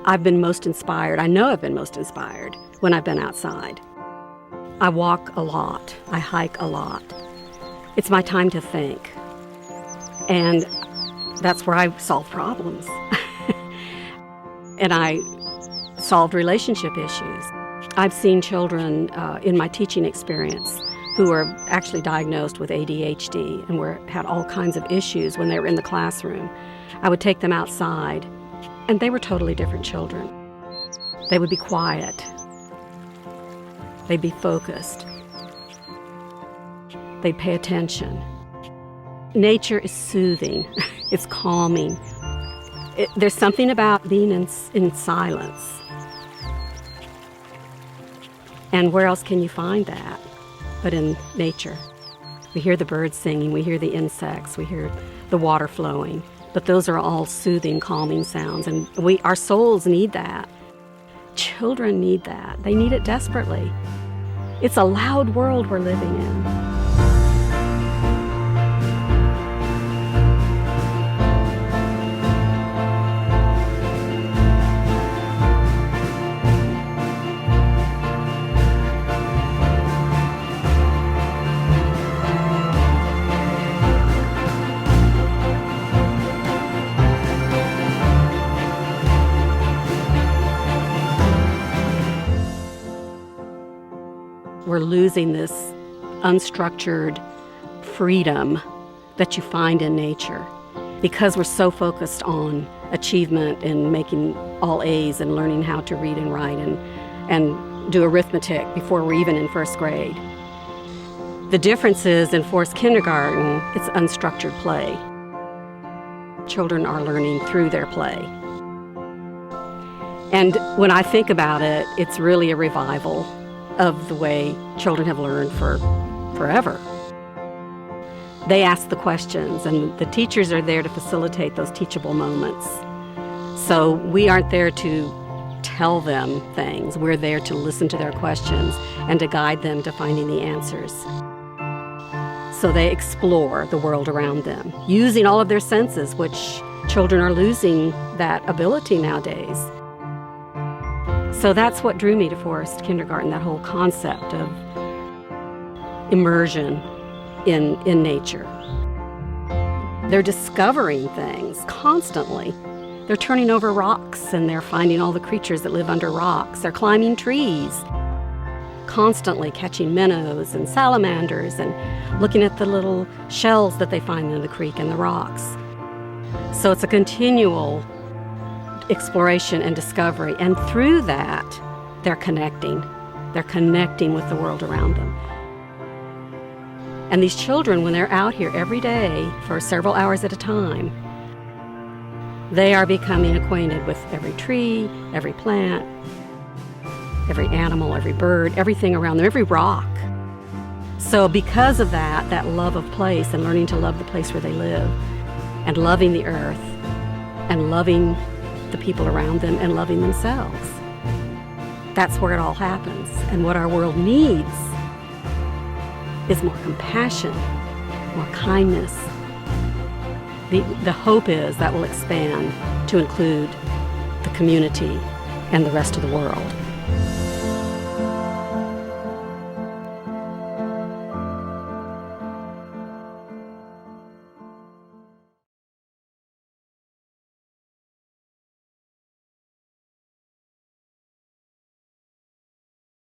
I've been most inspired. I know I've been most inspired when I've been outside. I walk a lot. I hike a lot. It's my time to think. And that's where I solve problems. And I solved relationship issues. I've seen children in my teaching experience who were actually diagnosed with ADHD and had all kinds of issues when they were in the classroom. I would take them outside, and they were totally different children. They would be quiet. They'd be focused. They'd pay attention. Nature is soothing. It's calming. There's something about being in silence. And where else can you find that but in nature? We hear the birds singing, we hear the insects, we hear the water flowing, but those are all soothing, calming sounds, and our souls need that. Children need that. They need it desperately. It's a loud world we're living in. We're losing this unstructured freedom that you find in nature because we're so focused on achievement and making all A's and learning how to read and write and do arithmetic before we're even in first grade. The difference is in forced kindergarten, it's unstructured play. Children are learning through their play. And when I think about it, it's really a revival of the way children have learned for forever. They ask the questions, and the teachers are there to facilitate those teachable moments. So we aren't there to tell them things. We're there to listen to their questions and to guide them to finding the answers. So they explore the world around them, using all of their senses, which children are losing that ability nowadays. So that's what drew me to forest kindergarten, that whole concept of immersion in nature. They're discovering things constantly. They're turning over rocks and they're finding all the creatures that live under rocks. They're climbing trees, constantly catching minnows and salamanders and looking at the little shells that they find in the creek and the rocks. So it's a continual exploration and discovery, and through that, they're connecting. They're connecting with the world around them. And these children, when they're out here every day for several hours at a time, they are becoming acquainted with every tree, every plant, every animal, every bird, everything around them, every rock. So because of that love of place and learning to love the place where they live, and loving the earth, and loving the people around them, and loving themselves. That's where it all happens. And what our world needs is more compassion, more kindness. The hope is that will expand to include the community and the rest of the world.